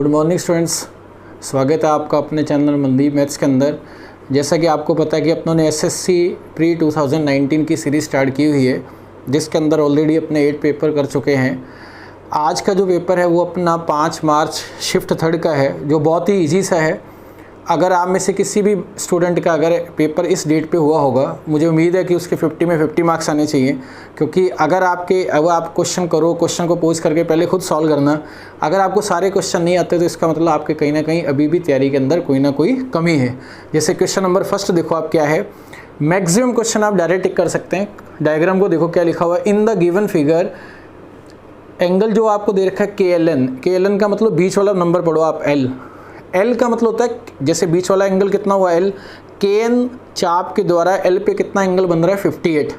Good morning students, स्वागत है आपका अपने चैनल मनदीप मैथ्स के अंदर। जैसा कि आपको पता है कि अपनों ने एसएससी प्री 2019 की सीरीज़ स्टार्ट की हुई है, जिसके अंदर ऑलरेडी अपने 8 पेपर कर चुके हैं। आज का जो पेपर है वो अपना 5 मार्च शिफ्ट थर्ड का है, जो बहुत ही ईजी सा है। अगर आप में से किसी भी स्टूडेंट का अगर पेपर इस डेट पे हुआ होगा, मुझे उम्मीद है कि उसके 50 में 50 मार्क्स आने चाहिए। क्योंकि अगर आप क्वेश्चन क्वेश्चन को पोज करके पहले खुद सॉल्व करना। अगर आपको सारे क्वेश्चन नहीं आते तो इसका मतलब आपके कहीं ना कहीं अभी भी तैयारी के अंदर कोई ना कोई कमी है। जैसे क्वेश्चन नंबर फर्स्ट देखो आप क्या है। मैक्सिमम क्वेश्चन आप डायरेक्ट टिक कर सकते हैं। डायग्राम को देखो क्या लिखा हुआ है। In the given figure angle जो आपको दे रखा है KLN का मतलब बीच वाला नंबर पढ़ो आप L का मतलब होता है जैसे बीच वाला एंगल कितना हुआ L, KN चाप के द्वारा L पे कितना एंगल बन रहा है 58।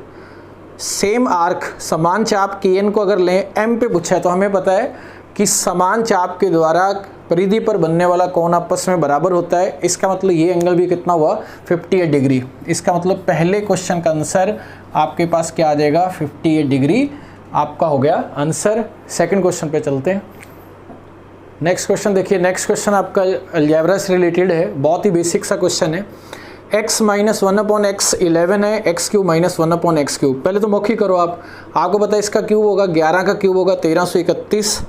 सेम आर्क समान चाप KN को अगर लें, M पे पूछा है तो हमें पता है कि समान चाप के द्वारा परिधि पर बनने वाला कोण आपस में बराबर होता है। इसका मतलब ये एंगल भी कितना हुआ 58 डिग्री। इसका मतलब पहले क्वेश्चन का आंसर आपके पास क्या आ जाएगा 58 डिग्री आपका हो गया आंसर। सेकंड क्वेश्चन पे चलते हैं। नेक्स्ट क्वेश्चन देखिए। नेक्स्ट क्वेश्चन आपका अलजेब्रा से रिलेटेड है, बहुत ही बेसिक सा क्वेश्चन है। x माइनस 1/x 11 है, x cube minus 1/x cube. पहले तो मौखिक करो आपको पता है इसका क्यूब होगा 11 का क्यूब होगा 1331।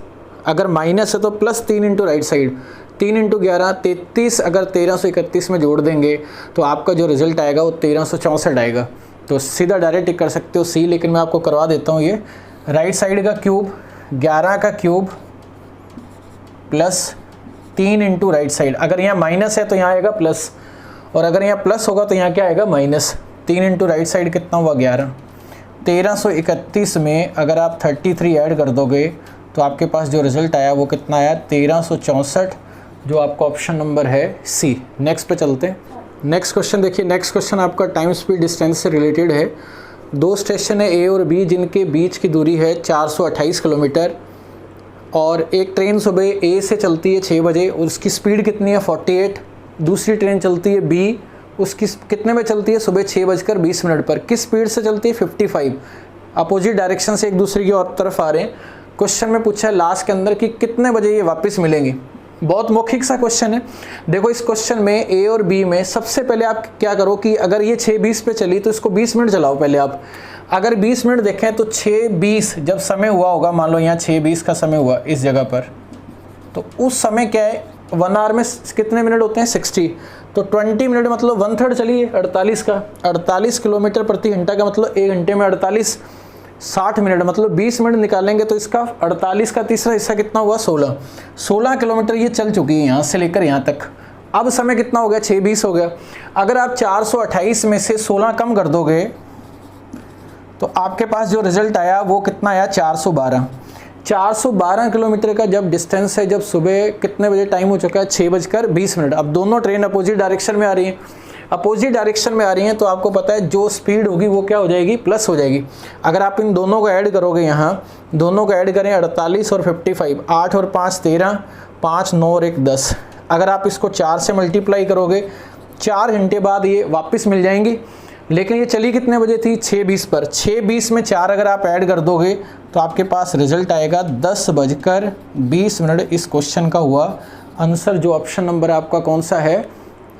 अगर माइनस है तो plus 3 into right side 3 into 11 33। अगर 1331 में जोड़ देंगे तो आपका जो रिजल्ट आएगा वो 1364 आएगा। तो सीधा डायरेक्ट टिक कर सकते हो C, लेकिन मैं आपको करवा देता हूँ ये। राइट साइड का क्यूब 11 का cube plus 3 into right side. अगर यहाँ माइनस है तो यहाँ आएगा प्लस, और अगर यहाँ प्लस होगा तो यहाँ क्या आएगा माइनस। 3 इंटू राइट साइड कितना हुआ 11। 1331 में अगर आप 33 ऐड कर दोगे तो आपके पास जो रिजल्ट आया वो कितना आया 1364, जो आपका ऑप्शन नंबर है C। नेक्स्ट पे चलते हैं। नेक्स्ट क्वेश्चन देखिए। नेक्स्ट क्वेश्चन आपका टाइम स्पीड डिस्टेंस से रिलेटेड है। 2 स्टेशन है A और B, जिनके बीच की दूरी है 428 किलोमीटर, और एक ट्रेन सुबह A से चलती है 6 बजे, उसकी स्पीड कितनी है 48। दूसरी ट्रेन चलती है B, उसकी कितने में चलती है सुबह 6:20 पर, किस स्पीड से चलती है 55। अपोजिट डायरेक्शन से एक दूसरे की और तरफ आ रहे हैं। क्वेश्चन में पूछा है लास्ट के अंदर कि कितने बजे ये वापस मिलेंगे। बहुत मौखिक सा क्वेश्चन है। देखो इस क्वेश्चन में A और B में सबसे पहले आप क्या करो कि अगर ये 6:20 पे चली तो इसको 20 मिनट चलाओ पहले आप। अगर 20 मिनट देखें तो 6:20 जब समय हुआ होगा, मान लो यहाँ 6:20 का समय हुआ इस जगह पर, तो उस समय क्या है 1 आवर में कितने मिनट होते हैं 60। तो 20 मिनट मतलब 1/3 चलिए 48 का। 48 किलोमीटर प्रति घंटा का मतलब 1 घंटे में 48, 60 मिनट मतलब 20 मिनट निकालेंगे तो इसका 48 का तीसरा हिस्सा कितना हुआ 16 किलोमीटर ये चल चुकी है यहाँ से लेकर यहाँ तक। अब समय कितना हो गया 6:20 हो गया। अगर आप 428 में से 16 कम कर दोगे तो आपके पास जो रिजल्ट आया वो कितना आया 412 किलोमीटर का जब डिस्टेंस है, जब सुबह कितने बजे टाइम हो चुका है 6:20। अब दोनों ट्रेन अपोजिट डायरेक्शन में आ रही हैं। अपोजिट डायरेक्शन में आ रही हैं तो आपको पता है जो स्पीड होगी वो क्या हो जाएगी प्लस हो जाएगी। अगर आप इन दोनों को ऐड करोगे, यहाँ दोनों को ऐड करें 48 और 55, 8 और 5 13, 5 9 और 1 10। अगर आप इसको 4 से मल्टीप्लाई करोगे 4 घंटे बाद ये वापस मिल जाएंगी। लेकिन ये चली कितने बजे थी 6:20 पर। 6:20 में 4 अगर आप ऐड कर दोगे तो आपके पास रिजल्ट आएगा 10:20। इस क्वेश्चन का हुआ आंसर। जो ऑप्शन नंबर आपका कौन सा है,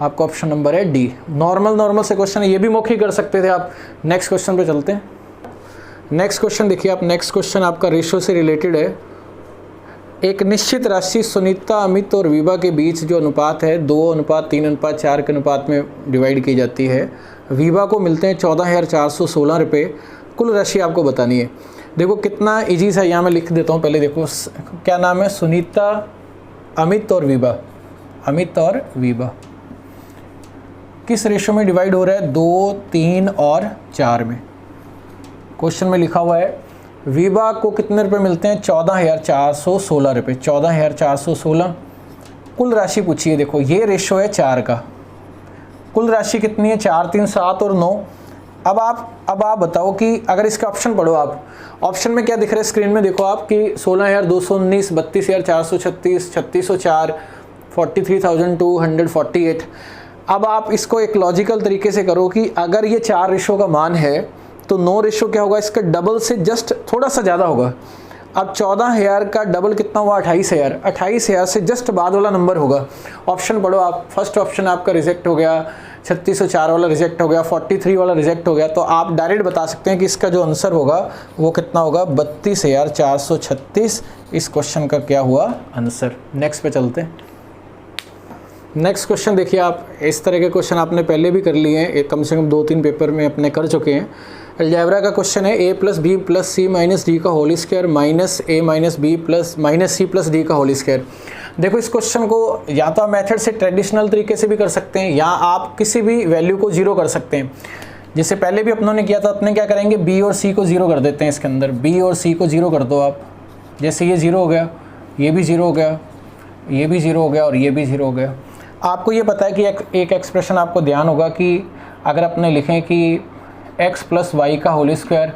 आपका ऑप्शन नंबर है D। नॉर्मल से क्वेश्चन है, ये भी मौखिक कर सकते थे आप। नेक्स्ट क्वेश्चन पे चलते हैं। नेक्स्ट क्वेश्चन देखिए आप। नेक्स्ट क्वेश्चन आपका रेशो से रिलेटेड है। एक निश्चित राशि सुनीता, अमित और विभा के बीच जो अनुपात है 2:3:4 के अनुपात में डिवाइड की जाती है। विभा को मिलते हैं 14,416 रुपये। कुल राशि आपको बतानी है। देखो कितना इजी सा, यहाँ मैं लिख देता हूँ। पहले देखो क्या नाम है, सुनीता, अमित और विभा किस रेशो में डिवाइड हो रहा है 2, 3 और 4 में। क्वेश्चन में लिखा हुआ है विभा को कितने रुपए मिलते हैं 14,416 रुपये। 14,416 कुल राशि पूछी है। देखो ये रेशो है 4 का। कुल राशि कितनी है 4, 3, 7 और 9। अब आप बताओ कि अगर इसका ऑप्शन पढ़ो आप। ऑप्शन में क्या दिख रहा है स्क्रीन में देखो आप कि 16,219, 32,436, 3,604, 43,248। अब आप इसको एक लॉजिकल तरीके से करो कि अगर ये 4 रेशो का मान है तो 9 रेशो क्या होगा इसका डबल से जस्ट थोड़ा सा ज़्यादा होगा। अब 14,000 का डबल कितना हुआ 28,000, 28,000 से जस्ट बाद वाला नंबर होगा। ऑप्शन पढ़ो आप, फर्स्ट ऑप्शन आपका रिजेक्ट हो गया, 3604 वाला रिजेक्ट हो गया, 43 वाला रिजेक्ट हो गया, तो आप डायरेक्ट बता सकते हैं कि इसका जो आंसर होगा वो कितना होगा 32,436 इस क्वेश्चन का क्या हुआ आंसर। नेक्स्ट पे चलते हैं। नेक्स्ट क्वेश्चन देखिए आप, इस तरह के क्वेश्चन आपने पहले भी कर लिए हैं, कम से कम 2-3 पेपर में अपने कर चुके हैं। अलजेब्रा का क्वेश्चन है a + b + c - d का whole square minus a - b + c + d का होल स्क्वायर। देखो इस क्वेश्चन को या तो आप मेथड से ट्रेडिशनल तरीके से भी कर सकते हैं, या आप किसी भी वैल्यू को जीरो कर सकते हैं। जैसे पहले भी अपनों ने किया था, अपने क्या करेंगे b और c को जीरो कर देते हैं। इसके अंदर b और c को जीरो कर दो आप, जैसे ये जीरो हो गया, ये भी जीरो हो गया, ये भी जीरो हो गया और ये भी जीरो हो गया। आपको ये पता है कि एक एक्सप्रेशन आपको ध्यान होगा कि अगर अपने लिखें कि x + y का whole square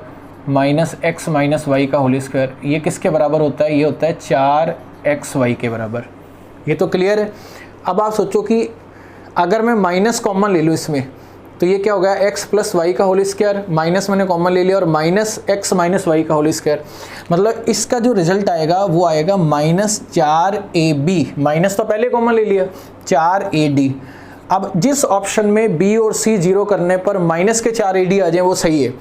minus x - y का होल स्क्वायर, ये किसके बराबर होता है? ये होता है 4xy के बराबर। ये तो क्लियर है। अब आप सोचो कि अगर मैं माइनस कॉमन ले लूँ इसमें, तो ये क्या हो गया x + y का होल स्क्वायर, माइनस मैंने कॉमन ले लिया और माइनस x - y का होल स्क्वायर, मतलब इसका जो रिजल्ट आएगा वो आएगा -4ab। माइनस तो पहले कॉमन ले लिया, 4ad। अब जिस ऑप्शन में b और c जीरो करने पर माइनस के 4ad आ जाए वो सही है।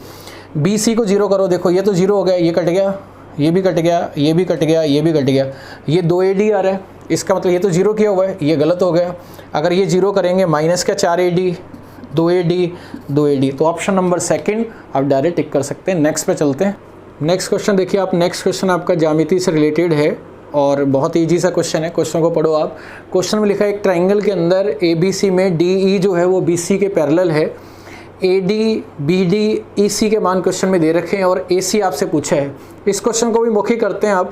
b c को जीरो करो, देखो ये तो जीरो हो गया, ये कट गया, ये भी कट गया, ये भी कट गया, ये भी कट गया, ये 2ad आ रहा है, इसका मतलब ये तो जीरो किया हुआ है, ये गलत हो गया। अगर ये जीरो करेंगे माइनस का 4ad, 2ad, तो ऑप्शन नंबर सेकंड आप डायरेक्ट टिक कर सकते हैं। नेक्स्ट पे चलते हैं। नेक्स्ट क्वेश्चन देखिए आप, नेक्स्ट क्वेश्चन आपका ज्यामिति से रिलेटेड है और बहुत ईजी सा क्वेश्चन है। क्वेश्चन को पढ़ो आप। क्वेश्चन में लिखा है एक ट्राइंगल के अंदर ABC में DE जो है वो BC के पैरेलल है, AD BD EC के मान क्वेश्चन में दे रखे हैं और AC आपसे पूछा है। इस क्वेश्चन को भी मौखिक करते हैं आप।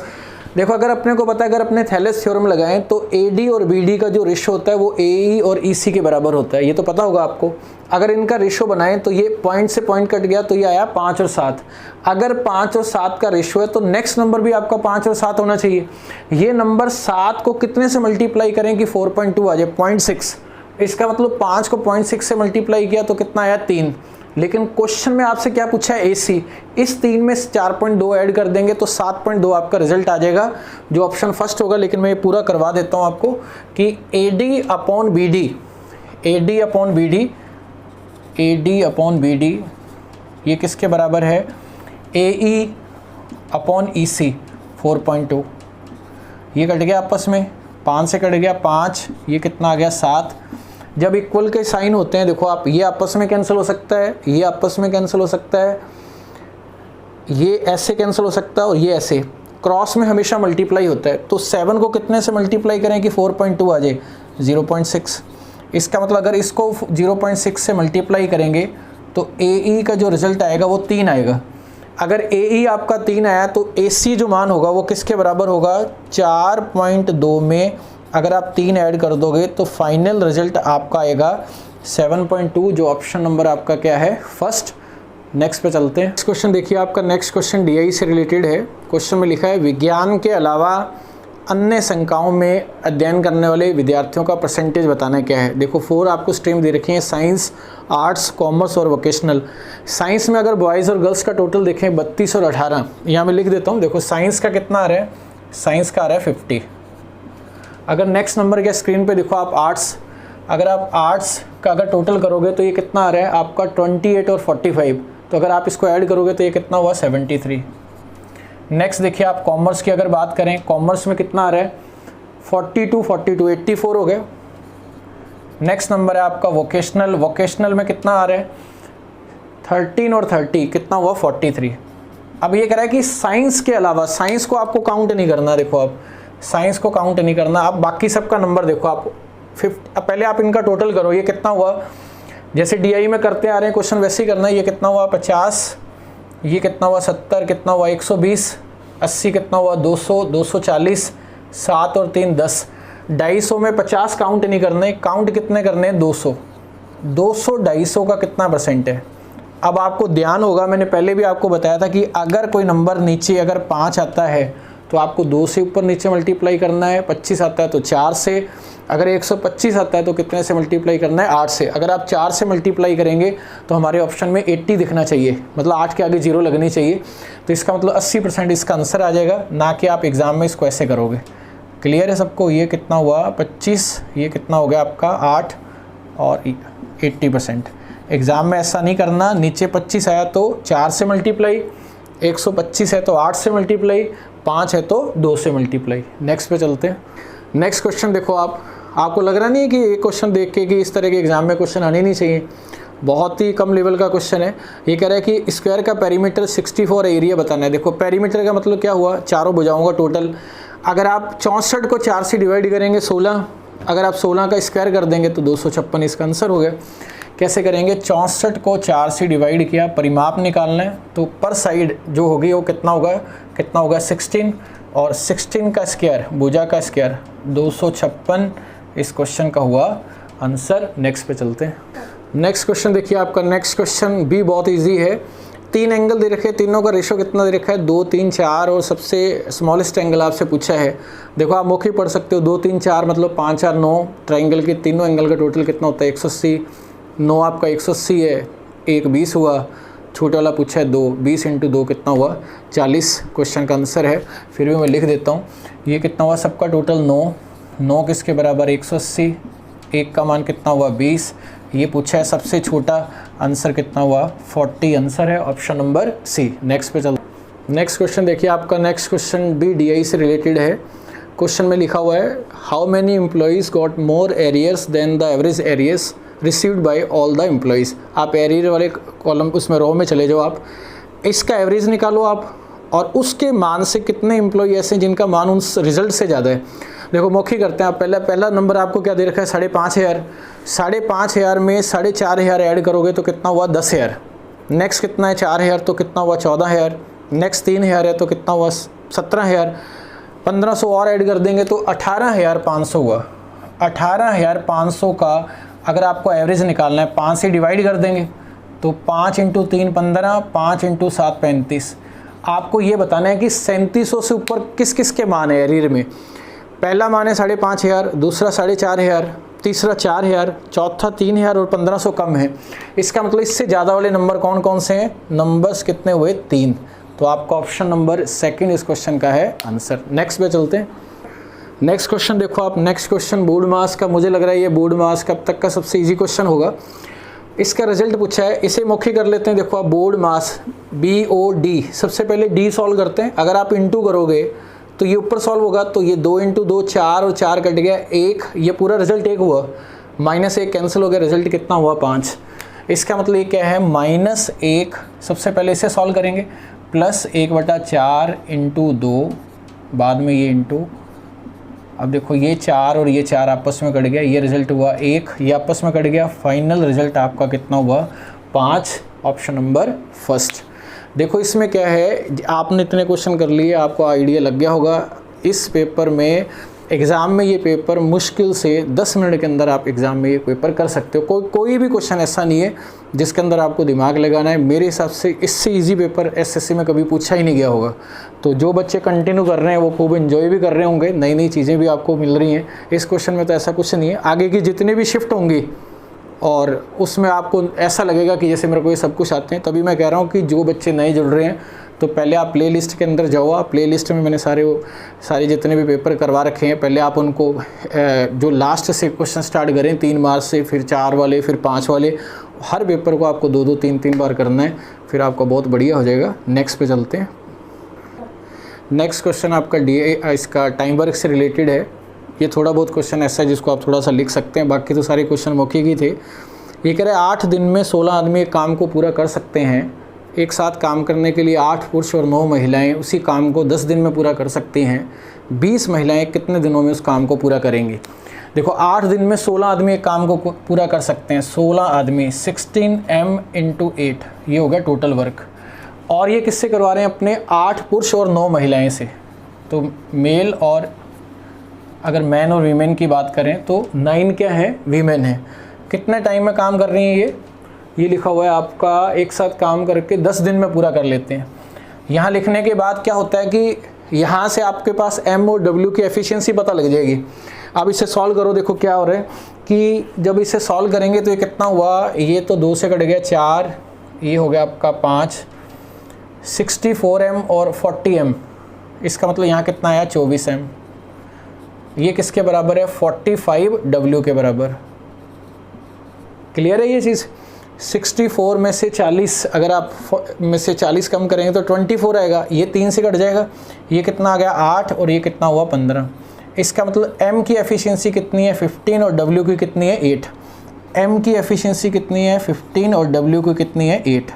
देखो अगर अपने को पता है, अगर अपने थैलेस थ्योरम लगाएं तो AD और BD का जो रेशो होता है वो AE और EC के बराबर होता है, ये तो पता होगा आपको। अगर इनका रेशो बनाएं तो ये पॉइंट से पॉइंट कट गया तो ये आया 5 और 7। अगर 5 और 7 का रेशो है तो नेक्स्ट नंबर भी आपका 5 और 7 होना चाहिए। ये नंबर 7 को कितने से मल्टीप्लाई करें कि 4.2 आ जाए, 0.6। इसका मतलब 5 को 0.6 से मल्टीप्लाई किया तो कितना आया 3। लेकिन क्वेश्चन में आपसे क्या पूछा है AC, इस 3 में 4.2 ऐड कर देंगे तो 7.2 आपका रिजल्ट आ जाएगा, जो ऑप्शन फर्स्ट होगा। लेकिन मैं ये पूरा करवा देता हूँ आपको कि AD अपॉन BD ये किसके बराबर है? AE upon EC 4.2। ये कट गया आपस में, 5 से कट गया 5, ये कितना आ गया 7। जब इक्वल के साइन होते हैं देखो आप, ये आपस में कैंसिल हो सकता है, ये आपस में कैंसिल हो सकता है, ये ऐसे कैंसिल हो सकता है और ये ऐसे, क्रॉस में हमेशा मल्टीप्लाई होता है। तो 7 को कितने से मल्टीप्लाई करें कि 4.2 आ जाए? 0.6। इसका मतलब अगर इसको 0.6 से मल्टीप्लाई करेंगे तो AE का जो रिजल्ट आएगा वो 3 आएगा। अगर AE आपका 3 आया तो AC जो मान होगा वो किसके बराबर होगा? 4.2 में अगर आप 3 ऐड कर दोगे तो फाइनल रिजल्ट आपका आएगा 7.2, जो ऑप्शन नंबर आपका क्या है? फर्स्ट। नेक्स्ट पे चलते हैं। नेक्स्ट क्वेश्चन देखिए आपका, नेक्स्ट क्वेश्चन DI से रिलेटेड है। क्वेश्चन में लिखा है विज्ञान के अलावा अन्य शंकाओं में अध्ययन करने वाले विद्यार्थियों का परसेंटेज बताना क्या है। देखो 4 आपको स्ट्रीम दे रखी हैं, साइंस, आर्ट्स, कॉमर्स और वोकेशनल। साइंस में अगर बॉयज़ और गर्ल्स का टोटल देखें 32 और 18, यहाँ मैं लिख देता हूँ। देखो साइंस का कितना आ रहा है? साइंस का आ रहा है 50। अगर नेक्स्ट नंबर के स्क्रीन पे देखो आप आर्ट्स, अगर आप आर्ट्स का अगर टोटल करोगे तो ये कितना आ रहा है आपका 28 और 45, तो अगर आप इसको ऐड करोगे तो ये कितना हुआ 73। नेक्स्ट देखिए आप कॉमर्स की अगर बात करें, कॉमर्स में कितना आ रहा है 42, 84 हो गया। नेक्स्ट नंबर है आपका वोकेशनल, वोकेशनल में कितना आ रहा है 13 और 30, कितना हुआ 43। अब ये कह रहा है कि साइंस के अलावा, साइंस को आपको काउंट नहीं करना, देखो आप साइंस को काउंट नहीं करना, आप बाकी सबका नंबर देखो आप 50। अब पहले आप इनका टोटल करो, ये कितना हुआ, जैसे DI में करते आ रहे हैं क्वेश्चन वैसे ही करना है। ये कितना हुआ 50, ये कितना हुआ 70, कितना हुआ 120, 80 कितना हुआ 200, 240, 7 और 3 10, 250 में 50 काउंट नहीं करने, काउंट कितने करने हैं 200, 250 का कितना परसेंट है। अब आपको ध्यान होगा, मैंने पहले भी आपको बताया था कि अगर कोई नंबर नीचे अगर 5 आता है तो आपको 2 से ऊपर नीचे मल्टीप्लाई करना है, 25 आता है तो 4 से, अगर 125 आता है तो कितने से मल्टीप्लाई करना है, 8 से। अगर आप 4 से मल्टीप्लाई करेंगे तो हमारे ऑप्शन में 80 दिखना चाहिए, मतलब 8 के आगे 0 लगनी चाहिए। तो इसका मतलब 80% इसका आंसर आ जाएगा, ना कि आप एग्ज़ाम में इसको ऐसे करोगे। क्लियर है सबको? ये कितना हुआ 25, ये कितना हो गया आपका 8 और 80%। एग्ज़ाम में ऐसा नहीं करना, नीचे 25 आया तो 4 से मल्टीप्लाई, 125 है तो 8 से मल्टीप्लाई, 5 है तो 2 से मल्टीप्लाई। नेक्स्ट पे चलते हैं। नेक्स्ट क्वेश्चन देखो आपको लग रहा नहीं है कि ये क्वेश्चन देख के कि इस तरह के एग्जाम में क्वेश्चन आने नहीं चाहिए, बहुत ही कम लेवल का क्वेश्चन है। ये कह रहा है कि स्क्वायर का पेरीमीटर 64 एरिया बताना है। देखो पेरीमीटर का मतलब क्या हुआ, चारों भुजाओं का टोटल। अगर आप 64 को 4 से डिवाइड करेंगे 16, अगर आप 16 का स्क्वायर कर देंगे तो 256 इसका आंसर हो गया। कैसे करेंगे, 64 को 4 से डिवाइड किया, परिमाप निकालना है तो पर साइड जो होगी वो कितना होगा 16, और 16 का स्क्वायर, भुजा का स्क्वायर 256 इस क्वेश्चन का हुआ आंसर। नेक्स्ट पे चलते हैं। नेक्स्ट क्वेश्चन देखिए आपका, नेक्स्ट क्वेश्चन भी बहुत इजी है। 3 एंगल दे रखे हैं, तीनों का रेशो कितना दे रखा है, 2, 3, 4, और सबसे स्मॉलेस्ट एंगल आपसे पूछा है। देखो आप मौखिक पढ़ सकते हो, 2, 3, 4 मतलब 5, 4, 9, ट्राइंगल के तीनों एंगल का टोटल कितना होता है 180, 9 आपका 180 है, 1 20 हुआ, छोटा वाला पूछा है 2, 20 × 2 कितना हुआ 40 क्वेश्चन का आंसर है। फिर भी मैं लिख देता हूँ, ये कितना हुआ सबका टोटल 9 किसके बराबर 180, 1 का मान कितना हुआ 20, ये पूछा है सबसे छोटा, आंसर कितना हुआ 40 आंसर है, ऑप्शन नंबर सी। नेक्स्ट पे चलो। नेक्स्ट क्वेश्चन देखिए आपका, नेक्स्ट क्वेश्चन भी DI से रिलेटेड है। क्वेश्चन में लिखा हुआ है, how many employees got more arrears than the average arrears received by all the employees. आप एरियर वाले कॉलम उसमें रो में चले जाओ, आप इसका एवरेज निकालो आप, और उसके मान से कितने एम्प्लॉई ऐसे हैं जिनका मान उस रिजल्ट से ज़्यादा है। देखो मौखिक करते हैं आप, पहला नंबर आपको क्या दे रखा है 5,500, 5,500 में 4,500 ऐड करोगे तो कितना हुआ 10,000। नेक्स्ट कितना है 4,000 तो कितना हुआ 14,000, नेक्स्ट 3,000 है तो कितना हुआ 17,000, 1,500 और ऐड कर देंगे तो 18,500 हुआ। 18,500 का अगर आपको एवरेज निकालना है 5 से डिवाइड कर देंगे तो 5 × 3 15, 5 × 7 35। आपको ये बताना है कि 3700 से ऊपर किस किस के मान है एरियर में। पहला मान है 5,500, दूसरा 4,500, तीसरा 4,000, चौथा 3,000 और 1,500 कम है। इसका मतलब इससे ज़्यादा वाले नंबर कौन कौन से हैं, नंबर्स कितने हुए 3। तो आपका ऑप्शन नंबर 2 इस क्वेश्चन का है आंसर। नेक्स्ट पे चलते हैं। नेक्स्ट क्वेश्चन देखो आप, नेक्स्ट क्वेश्चन बोर्ड मास का, मुझे लग रहा है ये बोर्ड मास का अब तक का सबसे ईजी क्वेश्चन होगा। इसका रिजल्ट पूछा है, इसे मौखिक कर लेते हैं। देखो आप बोर्ड मास BOD, सबसे पहले D सॉल्व करते हैं। अगर आप इंटू करोगे तो ये ऊपर सॉल्व होगा, तो ये 2 × 2 4 और 4 कट गया 1, ये पूरा रिजल्ट 1 हुआ, -1 कैंसिल हो गया, रिजल्ट कितना हुआ 5। इसका मतलब ये क्या है -1, सबसे पहले इसे सॉल्व करेंगे, +1/4 × 2, बाद में ये इंटू, अब देखो ये 4 और ये 4 आपस में कट गया, ये रिजल्ट हुआ 1, ये आपस में कट गया, फाइनल रिजल्ट आपका कितना हुआ 5, ऑप्शन नंबर फर्स्ट। देखो इसमें क्या है, आपने इतने क्वेश्चन कर लिए, आपको आइडिया लग गया होगा। इस पेपर में, एग्ज़ाम में ये पेपर मुश्किल से 10 मिनट के अंदर आप एग्ज़ाम में ये पेपर कर सकते हो। कोई भी क्वेश्चन ऐसा नहीं है जिसके अंदर आपको दिमाग लगाना है। मेरे हिसाब से इससे इजी पेपर SSC में कभी पूछा ही नहीं गया होगा। तो जो बच्चे कंटिन्यू कर रहे हैं वो खूब इन्जॉय भी कर रहे होंगे, नई नई चीज़ें भी आपको मिल रही हैं। इस क्वेश्चन में तो ऐसा कुछ नहीं है, आगे की जितने भी शिफ्ट होंगी और उसमें आपको ऐसा लगेगा कि जैसे मेरे को ये सब कुछ आते हैं। तभी मैं कह रहा हूँ कि जो बच्चे नए जुड़ रहे हैं तो पहले आप प्ले लिस्ट के अंदर जाओ। आप प्ले लिस्ट में मैंने सारे जितने भी पेपर करवा रखे हैं, पहले आप उनको जो लास्ट से क्वेश्चन स्टार्ट करें 3 मार्च से, फिर 4 वाले, फिर 5 वाले, हर पेपर को आपको 2-2 3-3 बार करना है, फिर आपका बहुत बढ़िया हो जाएगा। नेक्स्ट पे चलते हैं। नेक्स्ट क्वेश्चन आपका इसका टाइम वर्क से रिलेटेड है। ये थोड़ा बहुत क्वेश्चन ऐसा है जिसको आप थोड़ा सा लिख सकते हैं, बाकी तो सारे क्वेश्चन मौखिक ही थे। ये कह रहे हैं 8 दिन में 16 आदमी एक काम को पूरा कर सकते हैं। एक साथ काम करने के लिए 8 पुरुष और 9 महिलाएं उसी काम को 10 दिन में पूरा कर सकती हैं। 20 महिलाएं कितने दिनों में उस काम को पूरा करेंगी। देखो 8 दिन में 16 आदमी एक काम को पूरा कर सकते हैं। 16 आदमी 16m × 8, ये हो गया टोटल वर्क। और ये किससे करवा रहे हैं, अपने 8 पुरुष और 9 महिलाएं से। तो मेल, और अगर मैन और वीमेन की बात करें तो 9 क्या है, वीमेन है। कितने टाइम में काम कर रही हैं ये लिखा हुआ है आपका, एक साथ काम करके 10 दिन में पूरा कर लेते हैं। यहाँ लिखने के बाद क्या होता है कि यहाँ से आपके पास m और w की एफिशिएंसी पता लग जाएगी। अब इसे सॉल्व करो, देखो क्या हो रहा है कि जब इसे सॉल्व करेंगे तो ये कितना हुआ, ये तो 2 से कट गया 4, ये हो गया आपका 5, 64m और 40m, इसका मतलब यहाँ कितना आया 24m। ये किसके बराबर है 45w के बराबर। क्लियर है ये चीज़। 64 में से 40 अगर आप में से 40 कम करेंगे तो 24 आएगा, ये 3 से कट जाएगा, ये कितना आ गया 8 और ये कितना हुआ 15। इसका मतलब m की एफिशिएंसी कितनी है 15 और w की कितनी है 8। m की एफिशिएंसी कितनी है 15 और w की कितनी है 8।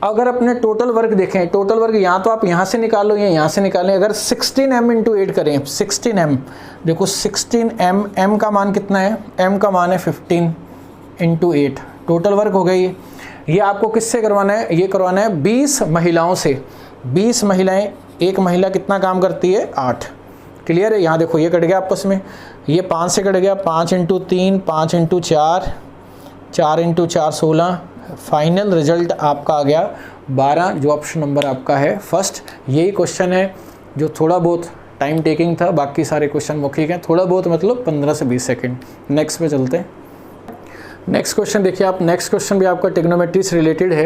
अगर अपने टोटल वर्क देखें, टोटल वर्क यहाँ तो आप यहाँ से निकालो या यहाँ से निकालें, अगर 16m इंटू 8 करें, 16m देखो 16m, m का मान कितना है, m का मान है 15 इंटू 8, टोटल वर्क हो गई। ये आपको किससे करवाना है, ये करवाना है 20 महिलाओं से। 20 महिलाएं, एक महिला कितना काम करती है 8। क्लियर है। यहाँ देखो ये कट गया आपस में, ये 5 से कट गया, 5 into 3, 5 into 4, 4 into 4 16, final result आपका आ गया 12, जो ऑप्शन नंबर आपका है फर्स्ट। यही क्वेश्चन है जो थोड़ा बहुत टाइम टेकिंग था, बाकी सारे क्वेश्चन मौखिक हैं, थोड़ा बहुत मतलब 15 से 20 सेकंड। नेक्स्ट पे चलते हैं। नेक्स्ट क्वेश्चन देखिए आप, नेक्स्ट क्वेश्चन भी आपका ट्रिग्नोमेट्री से रिलेटेड है।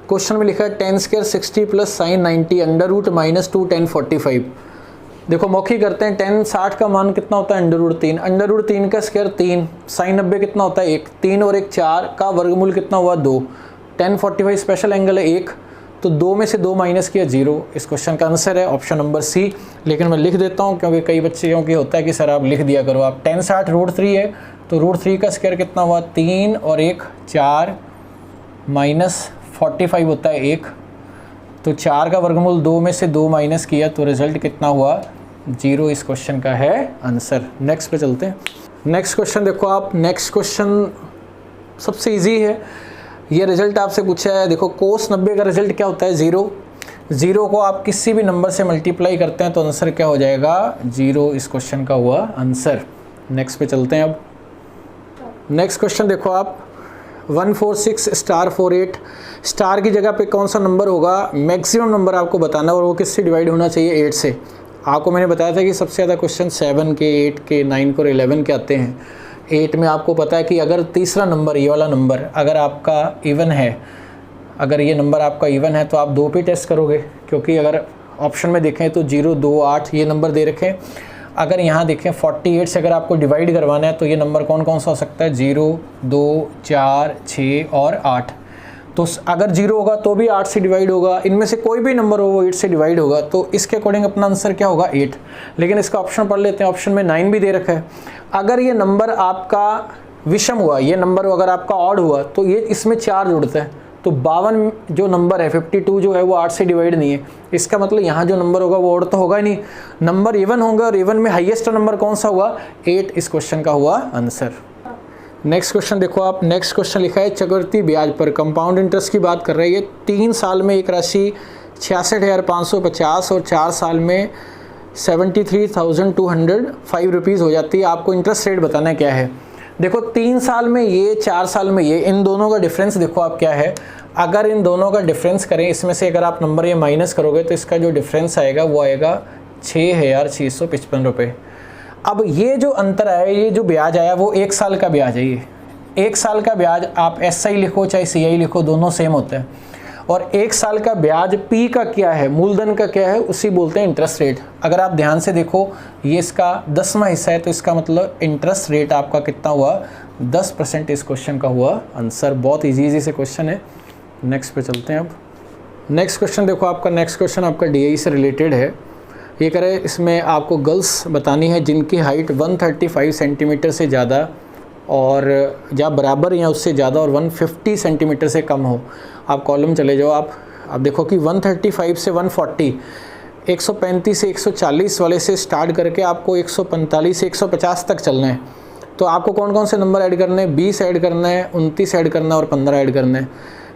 क्वेश्चन में लिखा है tan square 60 plus sine 90 under root -2 tan 45। देखो मौखिक करते हैं, tan 60 का मान कितना होता है अंडर रूट 3 का स्क्वायर 3, साइन 90 कितना होता है 1, 3 और 1 4 का वर्गमूल कितना हुआ 2, tan 45 स्पेशल एंगल है 1, तो 2 में से 2 माइनस किया 0। इस क्वेश्चन का आंसर है ऑप्शन नंबर सी। लेकिन मैं लिख देता हूँ क्योंकि कई बच्चे क्योंकि होता है कि सर आप लिख दिया करो। आप tan 60 √3 है तो √3 का स्क्वायर कितना हुआ 3 और 1 4 माइनस 45 होता है 1, तो 4 का वर्गमूल 2 में से 2 माइनस किया तो रिजल्ट कितना हुआ 0। इस क्वेश्चन का है आंसर। नेक्स्ट पे चलते हैं। नेक्स्ट क्वेश्चन देखो आप, नेक्स्ट क्वेश्चन सबसे इजी है। ये रिजल्ट आपसे पूछा है, देखो कोस 90 का रिजल्ट क्या होता है 0। 0 को आप किसी भी नंबर से मल्टीप्लाई करते हैं तो आंसर क्या हो जाएगा 0। इस क्वेश्चन का हुआ आंसर। नेक्स्ट पे चलते हैं अब। नेक्स्ट क्वेश्चन देखो आप, 146 स्टार 48 स्टार की जगह पे कौन सा नंबर होगा, मैक्सिमम नंबर आपको बताना और वो किससे डिवाइड होना चाहिए 8 से। आपको मैंने बताया था कि सबसे ज़्यादा क्वेश्चन 7 के 8 के 9 के और 11 के आते हैं। 8 में आपको पता है कि अगर तीसरा नंबर, ये वाला नंबर अगर आपका इवन है, अगर ये नंबर आपका इवन है तो आप 2 पे टेस्ट करोगे, क्योंकि अगर ऑप्शन में देखें तो 0 2 8 ये नंबर दे रखे हैं। अगर यहाँ देखें 48 से अगर आपको डिवाइड करवाना है तो ये नंबर कौन कौन सा हो सकता है 0 2 4 6 और 8। तो अगर 0 होगा तो भी 8 से डिवाइड होगा, इनमें से कोई भी नंबर हो वो 8 से डिवाइड होगा, तो इसके अकॉर्डिंग अपना आंसर क्या होगा 8। लेकिन इसका ऑप्शन पढ़ लेते हैं, ऑप्शन में 9 भी दे रखा है। अगर ये नंबर आपका विषम हुआ, ये नंबर अगर आपका ऑड हुआ तो ये इसमें 4 जुड़ता है, तो 52 जो नंबर है 52 जो है वो 8 से डिवाइड नहीं है। इसका मतलब यहाँ जो नंबर होगा वो ऑड तो होगा ही नहीं, नंबर इवन होगा और इवन में हाईएस्ट नंबर कौन सा हुआ 8। इस क्वेश्चन का हुआ आंसर। नेक्स्ट क्वेश्चन देखो आप, नेक्स्ट क्वेश्चन लिखा है चक्रवृद्धि ब्याज पर कंपाउंड इंटरेस्ट की बात कर रही है। 3 साल में एक राशि 66,550 और 4 साल में 73,205 रुपीज़ हो जाती है। आपको इंटरेस्ट रेट बताना है क्या है। देखो 3 साल में ये, 4 साल में ये, इन दोनों का डिफरेंस देखो आप क्या है। अगर इन दोनों का डिफरेंस करें, इसमें से अगर आप नंबर ये माइनस करोगे तो इसका जो डिफरेंस आएगा वो आएगा 6,655 रुपये। अब ये जो अंतर आया, ये जो ब्याज आया वो 1 साल का ब्याज है। ये 1 साल का ब्याज आप SI लिखो चाहे CI लिखो दोनों सेम होता है। और 1 साल का ब्याज P का क्या है, मूलधन का क्या है, उसी बोलते हैं इंटरेस्ट रेट। अगर आप ध्यान से देखो ये इसका 10वां हिस्सा है तो इसका मतलब इंटरेस्ट रेट आपका कितना हुआ 10%। इस क्वेश्चन का हुआ आंसर। बहुत ईजी से क्वेश्चन है। नेक्स्ट पे चलते हैं अब। नेक्स्ट क्वेश्चन देखो आपका, नेक्स्ट क्वेश्चन आपका DI से रिलेटेड है। ये करें, इसमें आपको गर्ल्स बतानी है जिनकी हाइट 135 सेंटीमीटर से ज़्यादा और या बराबर या उससे ज़्यादा और 150 सेंटीमीटर से कम हो। आप कॉलम चले जाओ आप देखो कि 135 से 140, 135 से 140 वाले से स्टार्ट करके आपको 145 से 150 तक चलना है। तो आपको कौन कौन से नंबर ऐड करने हैं, 20 ऐड करना है, 29 ऐड करना है और 15 ऐड करना है।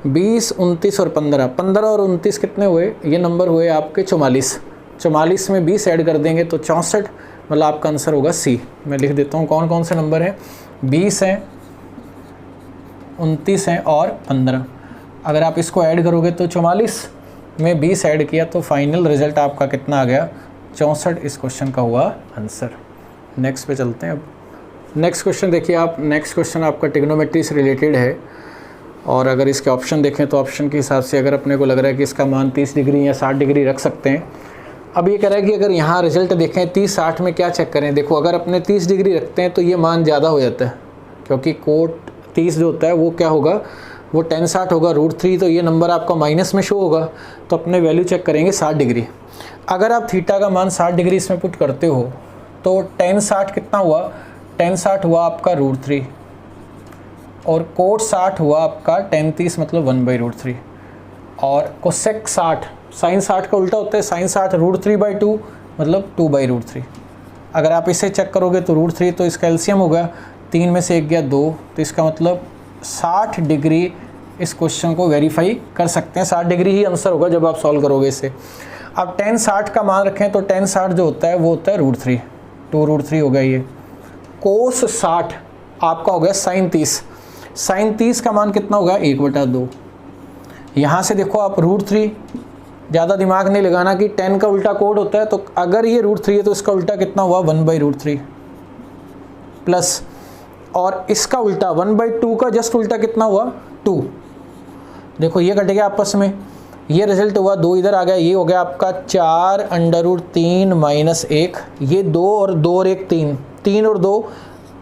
20 29 और 15, 15 और 29 कितने हुए, ये नंबर हुए आपके 44। 44 में 20 ऐड कर देंगे तो 64, मतलब आपका आंसर होगा C। मैं लिख देता हूँ कौन कौन से नंबर हैं, 20 हैं, 29 हैं और 15। अगर आप इसको ऐड करोगे तो 44, में 20 ऐड किया तो फाइनल रिजल्ट आपका कितना आ गया, 64 इस क्वेश्चन का हुआ आंसर। नेक्स्ट पे चलते हैं अब। नेक्स्ट क्वेश्चन देखिए आप, नेक्स्ट क्वेश्चन आपका ट्रिग्नोमेट्री से रिलेटेड है और अगर इसके ऑप्शन देखें तो ऑप्शन के हिसाब से अगर अपने को लग रहा है कि इसका मान 30 डिग्री या 60 डिग्री रख सकते हैं। अब ये कह रहा है कि अगर यहाँ रिजल्ट देखें 30-60 में क्या चेक करें। देखो अगर अपने 30 डिग्री रखते हैं तो ये मान ज़्यादा हो जाता है, क्योंकि कोट 30 जो होता है वो क्या होगा, वो 10-60 होगा √3, तो ये नंबर आपका माइनस में शो होगा। तो अपने वैल्यू चेक करेंगे 60 डिग्री। अगर आप थीटा का मान 60 डिग्री इसमें पुट करते हो तो 10-60 कितना हुआ, 10-60 हुआ आपका √3 और कोट 60 हुआ आपका 10-30 मतलब 1/√3 और कोसेक 60 साइन 60 का उल्टा होता है, साइन 60 √3/2 मतलब 2/√3। अगर आप इसे चेक करोगे तो √3 तो इसका एलसीएम होगा, 3 में से 1 गया 2, तो इसका मतलब 60 डिग्री इस क्वेश्चन को वेरीफाई कर सकते हैं। 60 डिग्री ही आंसर होगा जब आप सॉल्व करोगे इसे। अब 10-60 का मान रखें तो 10-60 जो होता है वो होता है √3, 2√3 हो गया ये। कोस 60 आपका हो गया साइन 30, साइन 30 का मान कितना होगा 1/2। यहाँ से देखो आप √3, ज़्यादा दिमाग नहीं लगाना कि 10 का उल्टा कोड होता है, तो अगर ये √3 है तो इसका उल्टा कितना हुआ 1/√3 प्लस, और इसका उल्टा 1/2 का जस्ट उल्टा कितना हुआ 2। देखो ये कट गया आपस में, ये रिजल्ट हुआ 2 इधर आ गया, ये हो गया आपका 4√3 - 1, ये 2 और 2 और 1 3, 3 और 2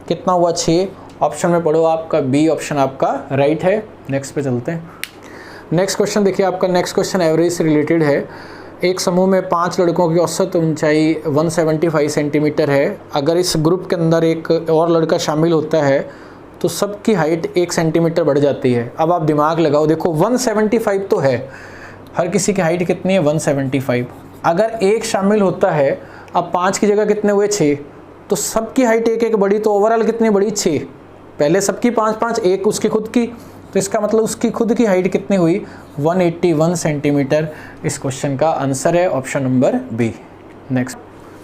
कितना हुआ 6। ऑप्शन में पढ़ो आपका बी ऑप्शन आपका राइट है। नेक्स्ट पे चलते हैं। नेक्स्ट क्वेश्चन देखिए आपका, नेक्स्ट क्वेश्चन एवरेज से रिलेटेड है। एक समूह में 5 लड़कों की औसत ऊंचाई 175 सेंटीमीटर है। अगर इस ग्रुप के अंदर एक और लड़का शामिल होता है तो सबकी हाइट 1 सेंटीमीटर बढ़ जाती है। अब आप दिमाग लगाओ, देखो 175 तो है, हर किसी की हाइट कितनी है 175। अगर एक शामिल होता है, अब 5 की जगह कितने हुए 6, तो सबकी हाइट 1-1 बढ़ी, तो ओवरऑल कितनी बढ़ी 6। पहले सबकी 5-5, एक उसकी खुद की, तो इसका मतलब उसकी खुद की हाइट कितनी हुई 181 सेंटीमीटर। इस क्वेश्चन का आंसर है option number B.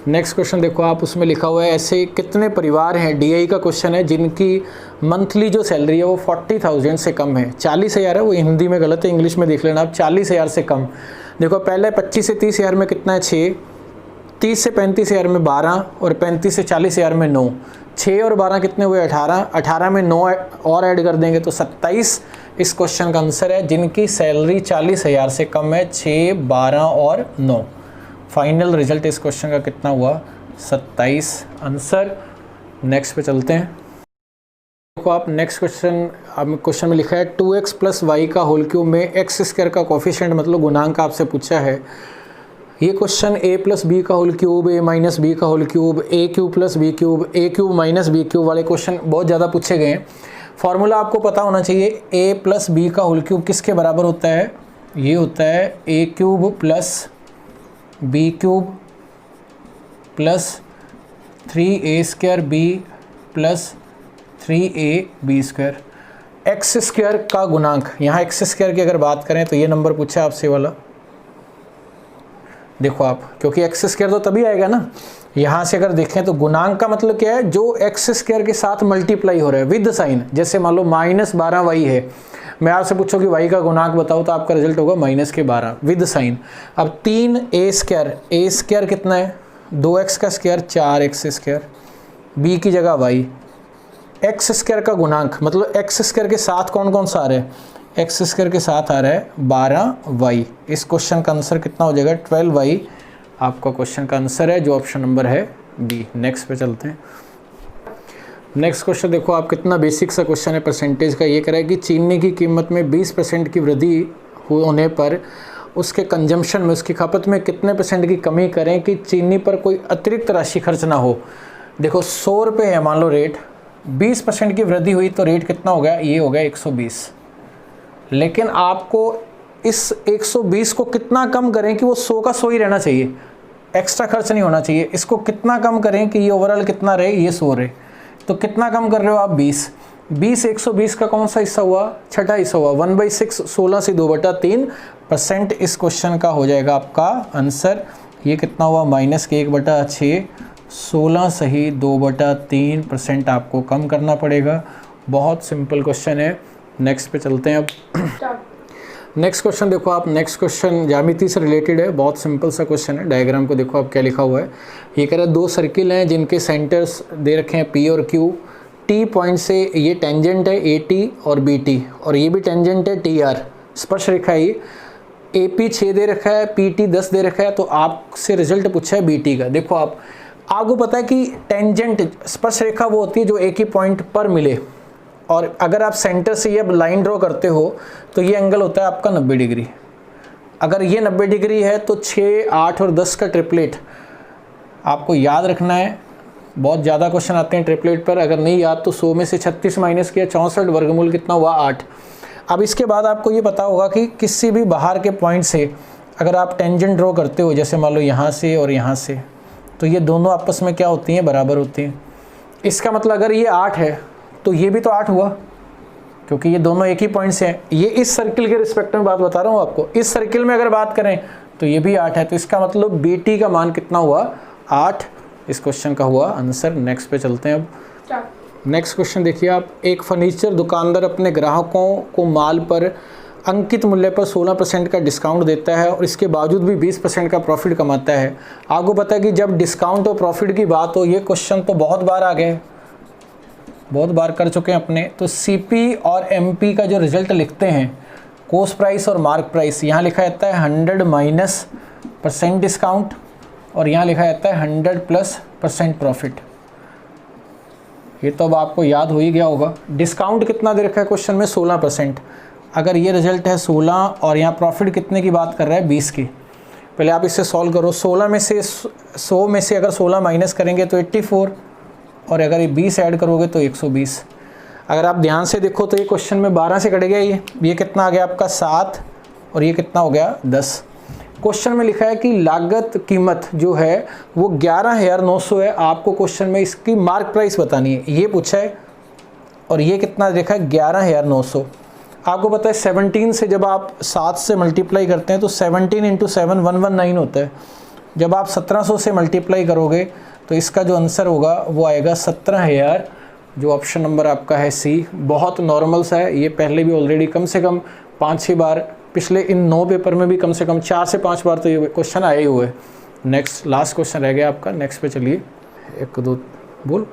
Next question देखो आप, उसमें लिखा हुआ है ऐसे कितने परिवार हैं, डीआई का क्वेश्चन है, जिनकी मंथली जो सैलरी है वो 40,000 से कम है। 40,000 है, वो हिंदी में गलत है, इंग्लिश में देख लेना आप, 40,000 से कम। देखो पहले 25 से 30,000 में कितना है 6, 30 से 35,000 में 12 और 35 से 40,000 में 9। 6 और 12 कितने हुए 18, 18 में 9 और ऐड कर देंगे तो 27 इस क्वेश्चन का आंसर है, जिनकी सैलरी 40,000 से कम है। 6, 12 और 9, फाइनल रिजल्ट इस क्वेश्चन का कितना हुआ 27 आंसर। नेक्स्ट पे चलते हैं। देखो आप नेक्स्ट क्वेश्चन, अब क्वेश्चन में लिखा है 2x + y का होल क्यूब में x² का कोफिशिएंट मतलब गुणांक आपसे पूछा है। ये क्वेश्चन a + b का होल क्यूब, a - b का whole cube, a³ + b³, a³ - b³ वाले क्वेश्चन बहुत ज़्यादा पूछे गए हैं। फार्मूला आपको पता होना चाहिए, a + b का होल क्यूब किसके बराबर होता है, ये होता है a³ + b³ + 3a² b + 3ab²। x² का गुणांक, यहाँ x² की अगर बात करें तो ये नंबर पूछा है आपसे वाला, देखो आप, क्योंकि x² तो तभी आएगा ना। यहाँ से अगर देखें तो गुणांक का मतलब क्या है, जो x² के साथ मल्टीप्लाई हो रहा है विद साइन। जैसे मान लो -12y है, मैं आपसे पूछो कि y का गुणांक बताओ, तो आपका रिजल्ट होगा -12 विद साइन। अब 3a² कितना है 2x का स्क्वायर 4x², b की जगह y, x² का गुणांक मतलब x² के साथ कौन कौन सा आ रहा है, x² के साथ आ रहा है 12y। इस क्वेश्चन का आंसर कितना हो जाएगा 12y, आपका क्वेश्चन का आंसर है, जो ऑप्शन नंबर है बी। नेक्स्ट पे चलते हैं। नेक्स्ट क्वेश्चन देखो आप, कितना बेसिक सा क्वेश्चन है परसेंटेज का। ये कह रहा है कि चीनी की कीमत में 20% की वृद्धि होने पर उसके कंजम्पशन में, उसकी खपत में कितने % की कमी करें कि चीनी पर कोई अतिरिक्त राशि खर्च ना हो। देखो 100 रुपये है मान लो रेट, 20% की वृद्धि हुई तो रेट कितना हो गया, ये हो गया 120। लेकिन आपको इस 120 को कितना कम करें कि वो 100 का 100 ही रहना चाहिए, एक्स्ट्रा खर्च नहीं होना चाहिए। इसको कितना कम करें कि ये ओवरऑल कितना रहे, ये 100 रहे। तो कितना कम कर रहे हो आप 20, 120 का कौन सा हिस्सा हुआ, छठा हिस्सा हुआ, 1/6, 16 से 2/3% इस क्वेश्चन का हो जाएगा आपका आंसर। ये कितना हुआ -1/6, 16 सही 2/3% आपको कम करना पड़ेगा। बहुत सिंपल क्वेश्चन है। नेक्स्ट पे चलते हैं अब। नेक्स्ट क्वेश्चन देखो आप, नेक्स्ट क्वेश्चन ज्यामिति से रिलेटेड है, बहुत सिंपल सा क्वेश्चन है। डायग्राम को देखो आप क्या लिखा हुआ है। ये कह रहा है दो सर्किल हैं जिनके सेंटर्स दे रखे हैं P और Q। T पॉइंट से ये टेंजेंट है AT और BT, और ये भी टेंजेंट है TR, स्पर्श रेखा है ये। AP 6 दे रखा है, PT 10 दे रखा है, तो आपसे रिजल्ट पूछा है BT का। देखो आपको पता है कि टेंजेंट स्पर्श रेखा वो होती है जो एक ही पॉइंट पर मिले, और अगर आप सेंटर से ये लाइन ड्रॉ करते हो तो ये एंगल होता है आपका 90 डिग्री। अगर ये 90 डिग्री है तो 6, 8 और 10 का ट्रिपलेट आपको याद रखना है। बहुत ज़्यादा क्वेश्चन आते हैं ट्रिपलेट पर, अगर नहीं याद तो 100 में से 36 माइनस किया 64, वर्गमूल कितना हुआ 8। अब इसके बाद आपको ये पता होगा कि किसी भी बाहर के पॉइंट से अगर आप टेंजेंट ड्रॉ करते हो, जैसे मान लो यहाँ से और यहाँ से, तो ये दोनों आपस में क्या होती हैं, बराबर होती हैं। इसका मतलब अगर ये 8 है तो ये भी तो 8 हुआ, क्योंकि ये दोनों एक ही पॉइंट से हैं। ये इस सर्किल के रिस्पेक्ट में बात बता रहा हूँ आपको। इस सर्किल में अगर बात करें तो ये भी 8 है, तो इसका मतलब BT का मान कितना हुआ, 8। इस क्वेश्चन का हुआ आंसर। नेक्स्ट पे चलते हैं अब। नेक्स्ट क्वेश्चन देखिए आप, एक फर्नीचर दुकानदार अपने ग्राहकों को माल पर अंकित मूल्य पर 16% का डिस्काउंट देता है और इसके बावजूद भी 20% का प्रॉफिट कमाता है। आपको पता है कि जब डिस्काउंट और प्रॉफिट की बात हो, ये क्वेश्चन तो बहुत बार आ गए, बहुत बार कर चुके हैं अपने। तो CP और MP का जो रिजल्ट लिखते हैं, कॉस्ट प्राइस और मार्क प्राइस, यहाँ लिखा जाता है 100- डिस्काउंट, और यहाँ लिखा जाता है 100+% प्रॉफिट। ये तो अब आपको याद हो ही गया होगा। डिस्काउंट कितना दे रखा है क्वेश्चन में, 16%। अगर ये रिजल्ट है 16 और यहाँ प्रॉफिट कितने की बात कर रहा है, 20 की। पहले आप इससे सॉल्व करो। 16 में से 100 में से अगर 16 माइनस करेंगे तो 84, और अगर ये 20 ऐड करोगे तो 120। अगर आप ध्यान से देखो तो ये क्वेश्चन में 12 से कट गया, ये कितना आ गया आपका 7, और ये कितना हो गया 10। क्वेश्चन में लिखा है कि लागत कीमत जो है वो 11,900 है। आपको क्वेश्चन में इसकी मार्क प्राइस बतानी है, ये पूछा है, और ये कितना देखा है 11,900। आपको पता है 17 से जब आप 7 से मल्टीप्लाई करते हैं तो 17 × 7 119 होता है। जब आप 1700 से मल्टीप्लाई करोगे तो इसका जो आंसर होगा वो आएगा 17,000, जो ऑप्शन नंबर आपका है C। बहुत नॉर्मल सा है, ये पहले भी ऑलरेडी कम से कम 5-6 बार, पिछले इन 9 पेपर में भी कम से कम 4 से 5 बार तो ये क्वेश्चन आए ही हुए। नेक्स्ट लास्ट क्वेश्चन रह गया आपका, नेक्स्ट पे चलिए। 1 2 बोल।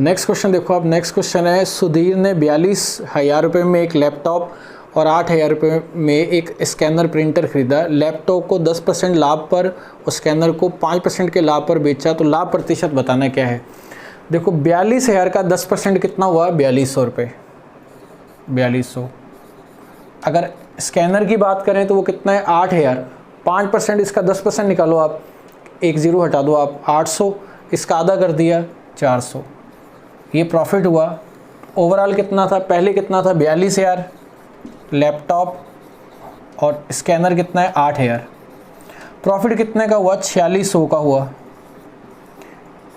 नेक्स्ट क्वेश्चन देखो आप, नेक्स्ट क्वेश्चन है, सुधीर ने 42,000 रुपये में एक लैपटॉप और 8,000 रुपये में एक स्कैनर प्रिंटर खरीदा। लैपटॉप को 10% लाभ पर और स्कैनर को 5% के लाभ पर बेचा, तो लाभ प्रतिशत बताना क्या है। देखो 42,000 का 10% कितना हुआ, 4200 रुपये, 4200। अगर स्कैनर की बात करें तो वो कितना है 8,000, 5% इसका 10% निकालो आप, 1 0 हटा दो आप, 800, इसका आधा कर दिया 400, ये प्रॉफिट हुआ। ओवरऑल कितना था, पहले कितना था 42,000, लैपटॉप और स्कैनर कितना है 8,000, प्रॉफिट कितने का हुआ 4600 का हुआ,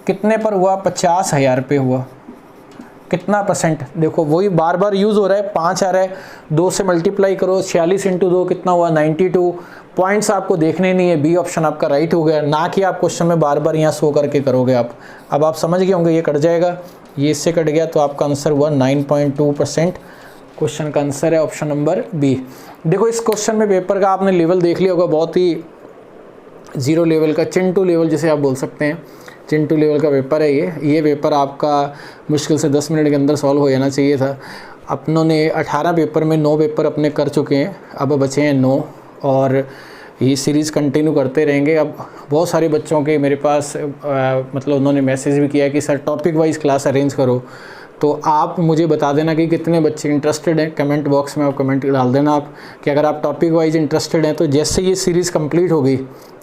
कितने पर हुआ 50,000 रुपये हुआ। कितना परसेंट, देखो वही बार बार यूज़ हो रहा है, 5 आ रहा है, 2 से मल्टीप्लाई करो, 46 × 2 कितना हुआ 92। पॉइंट्स आपको देखने नहीं है, बी ऑप्शन आपका राइट हो गया, ना कि आप क्वेश्चन में बार बार यहाँ शो करके करोगे आप। अब आप समझ गए होंगे, ये कट जाएगा, ये इससे कट गया, तो आपका आंसर हुआ 9.2%। क्वेश्चन का आंसर है ऑप्शन नंबर बी। देखो इस क्वेश्चन में पेपर का आपने लेवल देख लिया होगा, बहुत ही 0 लेवल का, चिंटू लेवल जिसे आप बोल सकते हैं, चिंटू लेवल का पेपर है ये पेपर आपका मुश्किल से 10 मिनट के अंदर सॉल्व हो जाना चाहिए था। अपनों ने 18 पेपर में 9 पेपर अपने कर चुके हैं, अब बचे हैं 9, और ये सीरीज़ कंटिन्यू करते रहेंगे। अब बहुत सारे बच्चों के मेरे पास मतलब उन्होंने मैसेज भी किया कि sir topic wise class arrange करो, तो आप मुझे बता देना कि कितने बच्चे इंटरेस्टेड हैं। कमेंट बॉक्स में आप कमेंट डाल देना आप कि अगर आप टॉपिक वाइज इंटरेस्टेड हैं, तो जैसे ये सीरीज़ कंप्लीट होगी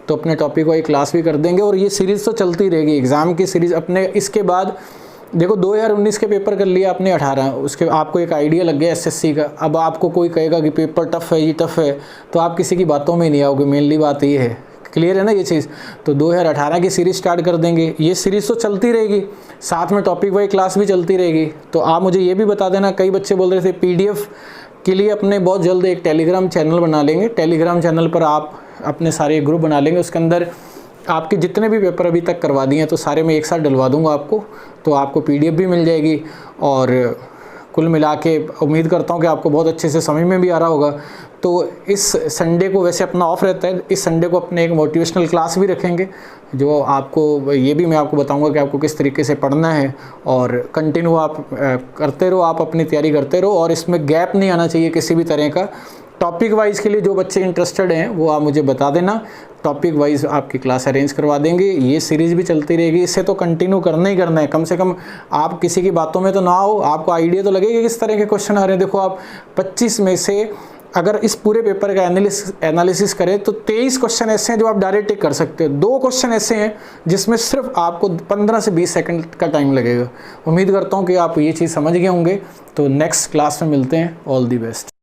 तो अपने टॉपिक वाइज क्लास भी कर देंगे, और ये सीरीज़ तो चलती रहेगी, एग्ज़ाम की सीरीज़ अपने। इसके बाद देखो 2019 के पेपर कर लिया आपने 18, उसके आपको एक आइडिया लग गया SSC का। अब आपको कोई कहेगा कि पेपर टफ़ है, ये टफ़ है, तो आप किसी की बातों में नहीं आओगे, मेनली बात ये है। क्लियर है ना ये चीज़। तो 2018 की सीरीज़ स्टार्ट कर देंगे, ये सीरीज़ तो चलती रहेगी, साथ में टॉपिक वाइज क्लास भी चलती रहेगी। तो आप मुझे ये भी बता देना, कई बच्चे बोल रहे थे PDF के लिए अपने बहुत जल्द एक टेलीग्राम चैनल बना लेंगे, टेलीग्राम चैनल पर आप अपने सारे ग्रुप बना लेंगे, उसके अंदर आपके जितने भी पेपर अभी तक करवा दिए हैं तो सारे मैं एक साथ डलवा दूंगा आपको, तो आपको PDF भी मिल जाएगी और कुल मिला के उम्मीद करता हूँ कि आपको बहुत अच्छे से समझ में भी आ रहा होगा। तो इस संडे को वैसे अपना ऑफ रहता है, इस संडे को अपने एक मोटिवेशनल क्लास भी रखेंगे, जो आपको ये भी मैं आपको बताऊंगा कि आपको किस तरीके से पढ़ना है, और कंटिन्यू आप करते रहो, आप अपनी तैयारी करते रहो, और इसमें गैप नहीं आना चाहिए किसी भी तरह का। टॉपिक वाइज के लिए जो बच्चे इंटरेस्टेड हैं वो आप मुझे बता देना, टॉपिक वाइज आपकी क्लास अरेंज करवा देंगे। ये सीरीज़ भी चलती रहेगी, इससे तो कंटिन्यू करना ही करना है। कम से कम आप किसी की बातों में तो ना हो, आपको आइडिया तो लगेगा किस तरह के क्वेश्चन आ रहे हैं। देखो आप 25 में से अगर इस पूरे पेपर का एनालिसिस करें तो 23 क्वेश्चन ऐसे हैं जो आप डायरेक्ट टिक कर सकते हो। 2 क्वेश्चन ऐसे हैं जिसमें सिर्फ आपको 15 से 20 सेकंड का टाइम लगेगा। उम्मीद करता हूँ कि आप ये चीज़ समझ गए होंगे। तो नेक्स्ट क्लास में मिलते हैं। All the best.